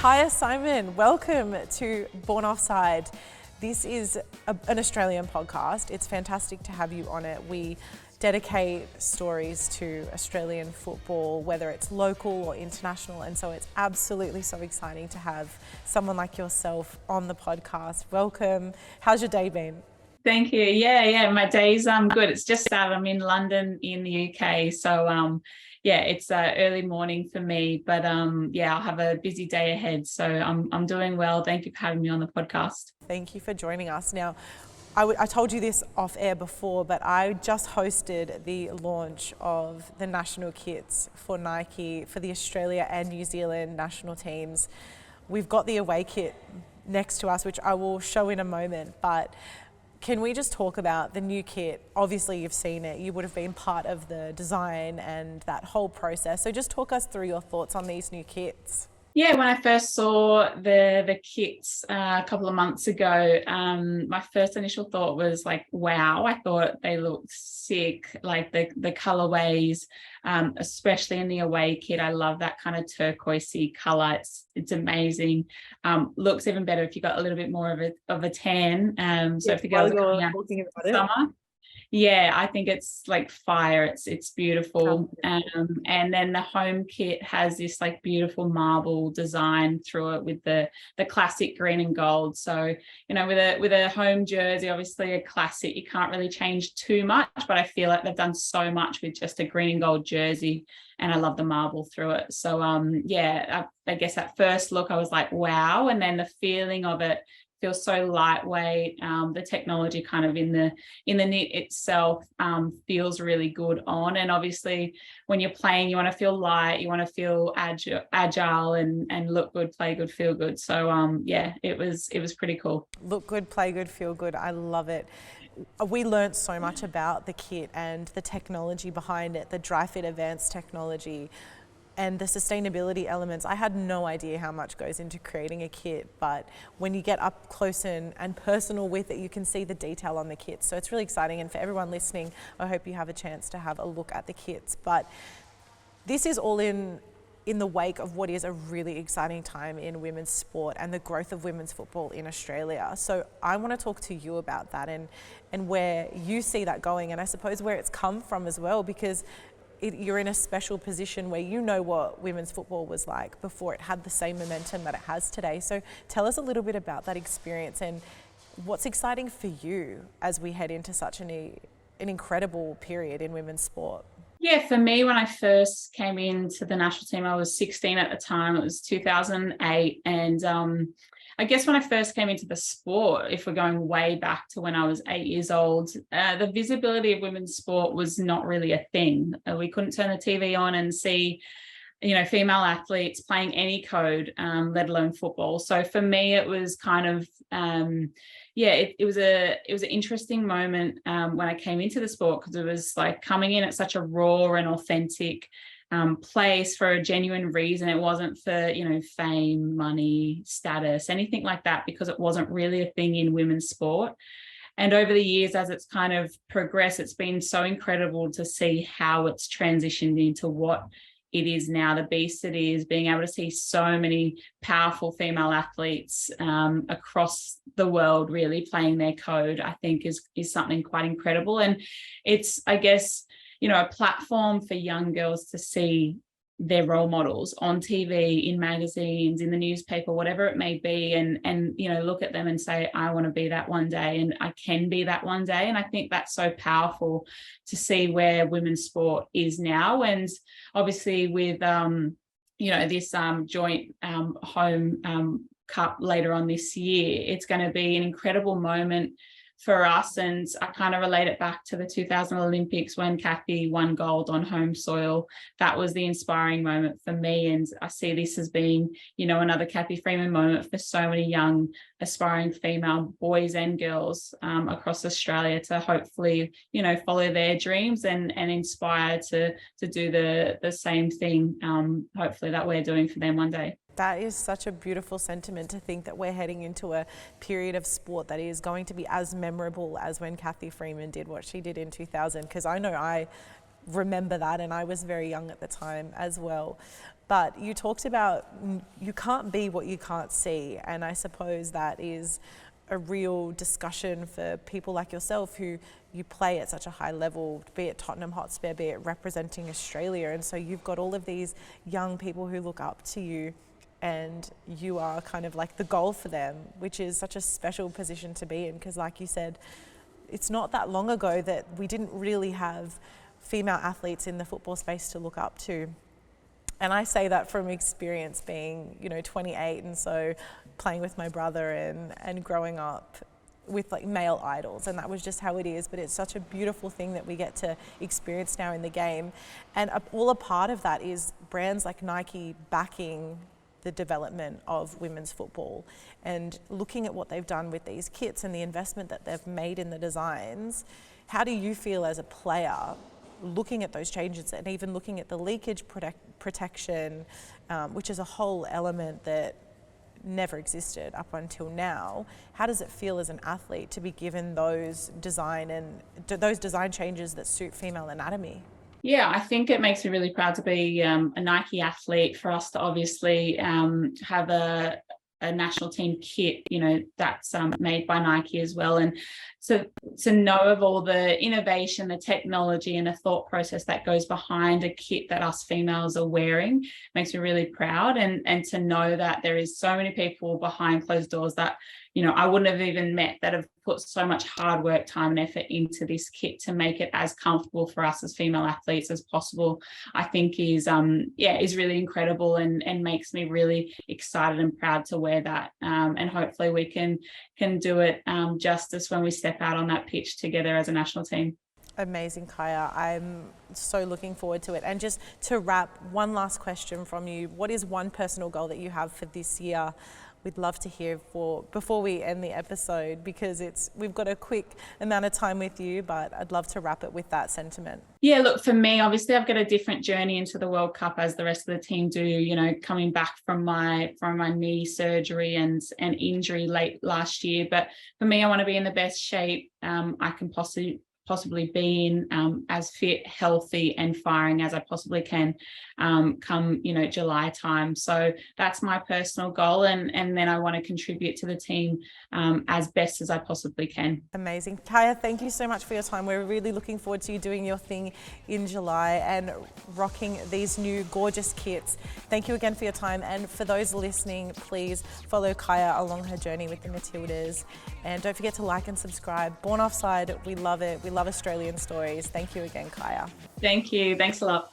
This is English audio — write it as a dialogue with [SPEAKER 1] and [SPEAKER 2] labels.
[SPEAKER 1] Kyah Simon, welcome to Born Offside. This is an Australian podcast. It's fantastic to have you on it. We dedicate stories to Australian football, whether it's local or international, and so it's absolutely so exciting to have someone like yourself on the podcast. Welcome. How's your day been?
[SPEAKER 2] Thank you. Yeah, my day's good. It's just started. I'm in London in the UK, so it's early morning for me, but I'll have a busy day ahead. So I'm doing well. Thank you for having me on the podcast.
[SPEAKER 1] Thank you for joining us. Now, I told you this off air before, but I just hosted the launch of the national kits for Nike for the Australia and New Zealand national teams. We've got the away kit next to us, which I will show in a moment, but can we just talk about the new kit? Obviously you've seen it, you would have been part of the design and that whole process. So just talk us through your thoughts on these new kits.
[SPEAKER 2] Yeah, when I first saw the kits a couple of months ago, my first initial thought was like, wow, I thought they looked sick, like the colorways, especially in the away kit. I love that kind of turquoisey color. It's amazing. Looks even better if you got a little bit more of a tan. So if the girls are coming out in summer. Yeah, I think it's like fire. It's beautiful. And then the home kit has this like beautiful marble design through it with the classic green and gold. So, you know, with a home jersey, obviously a classic, you can't really change too much, but I feel like they've done so much with just a green and gold jersey, and I love the marble through it. So I guess at first look I was like, wow. And then the feeling of it feels so lightweight. The technology kind of in the knit itself feels really good on. And obviously when you're playing, you want to feel light, you want to feel agile and look good, play good, feel good. So it was pretty cool.
[SPEAKER 1] Look good, play good, feel good. I love it. We learned so much about the kit and the technology behind it, the dry fit advanced technology, and the sustainability elements. I had no idea how much goes into creating a kit, but when you get up close and personal with it, you can see the detail on the kits. So it's really exciting. And for everyone listening, I hope you have a chance to have a look at the kits. But this is all in the wake of what is a really exciting time in women's sport and the growth of women's football in Australia. So I want to talk to you about that and where you see that going, and I suppose where it's come from as well, because you're in a special position where you know what women's football was like before it had the same momentum that it has today. So tell us a little bit about that experience and what's exciting for you as we head into such an incredible period in women's sport.
[SPEAKER 2] Yeah, for me, when I first came into the national team, I was 16 at the time. It was 2008. And I guess when I first came into the sport, if we're going way back to when I was 8 years old, the visibility of women's sport was not really a thing. We couldn't turn the TV on and see, you know, female athletes playing any code, let alone football. So for me, it was kind of, it was an interesting moment when I came into the sport, because it was like coming in at such a raw and authentic place for a genuine reason. It wasn't for, you know, fame, money, status, anything like that, because it wasn't really a thing in women's sport. And over the years, as it's kind of progressed, it's been so incredible to see how it's transitioned into what it is now, the beast it is, being able to see so many powerful female athletes across the world really playing their code, I think is something quite incredible. And it's, I guess, you know, a platform for young girls to see their role models on TV, in magazines, in the newspaper, whatever it may be, and you know, look at them and say, I want to be that one day, and I can be that one day. And I think that's so powerful to see where women's sport is now. And obviously with this joint home cup later on this year, it's going to be an incredible moment for us. And I kind of relate it back to the 2000 Olympics when Kathy won gold on home soil. That was the inspiring moment for me. And I see this as being, you know, another Cathy Freeman moment for so many young aspiring female boys and girls across Australia to hopefully, you know, follow their dreams and inspire to do the same thing, hopefully that we're doing for them one day.
[SPEAKER 1] That is such a beautiful sentiment, to think that we're heading into a period of sport that is going to be as memorable as when Cathy Freeman did what she did in 2000. Because I know I remember that, and I was very young at the time as well. But you talked about you can't be what you can't see, and I suppose that is a real discussion for people like yourself who you play at such a high level, be it Tottenham Hotspur, be it representing Australia, and so you've got all of these young people who look up to you, and you are kind of like the goal for them, which is such a special position to be in, because like you said, it's not that long ago that we didn't really have female athletes in the football space to look up to. And I say that from experience, being, 28, and so playing with my brother and growing up with like male idols, and that was just how it is. But it's such a beautiful thing that we get to experience now in the game. And all a part of that is brands like Nike backing the development of women's football and looking at what they've done with these kits and the investment that they've made in the designs. How do you feel as a player looking at those changes and even looking at the leakage protection, which is a whole element that never existed up until now? How does it feel as an athlete to be given those design changes that suit female anatomy?
[SPEAKER 2] Yeah, I think it makes me really proud to be a Nike athlete, for us to obviously have a national team kit, that's made by Nike as well. And so to know of all the innovation, the technology and the thought process that goes behind a kit that us females are wearing makes me really proud. And to know that there is so many people behind closed doors that, I wouldn't have even met, that have put so much hard work, time and effort into this kit to make it as comfortable for us as female athletes as possible, I think is really incredible, and makes me really excited and proud to wear that. And hopefully we can do it justice when we step out on that pitch together as a national team.
[SPEAKER 1] Amazing, Kyah. I'm so looking forward to it. And just to wrap, one last question from you. What is one personal goal that you have for this year? We'd love to hear before we end the episode, because we've got a quick amount of time with you, but I'd love to wrap it with that sentiment.
[SPEAKER 2] Yeah, look, for me, obviously I've got a different journey into the World Cup as the rest of the team do, coming back from my knee surgery and injury late last year. But for me, I want to be in the best shape I can possibly be in, as fit, healthy and firing as I possibly can come July time. So that's my personal goal, and then I want to contribute to the team as best as I possibly can.
[SPEAKER 1] Amazing. Kyah, thank you so much for your time. We're really looking forward to you doing your thing in July and rocking these new gorgeous kits. Thank you again for your time, and for those listening, please follow Kyah along her journey with the Matildas, and don't forget to like and subscribe. Born Offside, we love it. We love Australian stories. Thank you again, Kyah.
[SPEAKER 2] Thank you. Thanks a lot.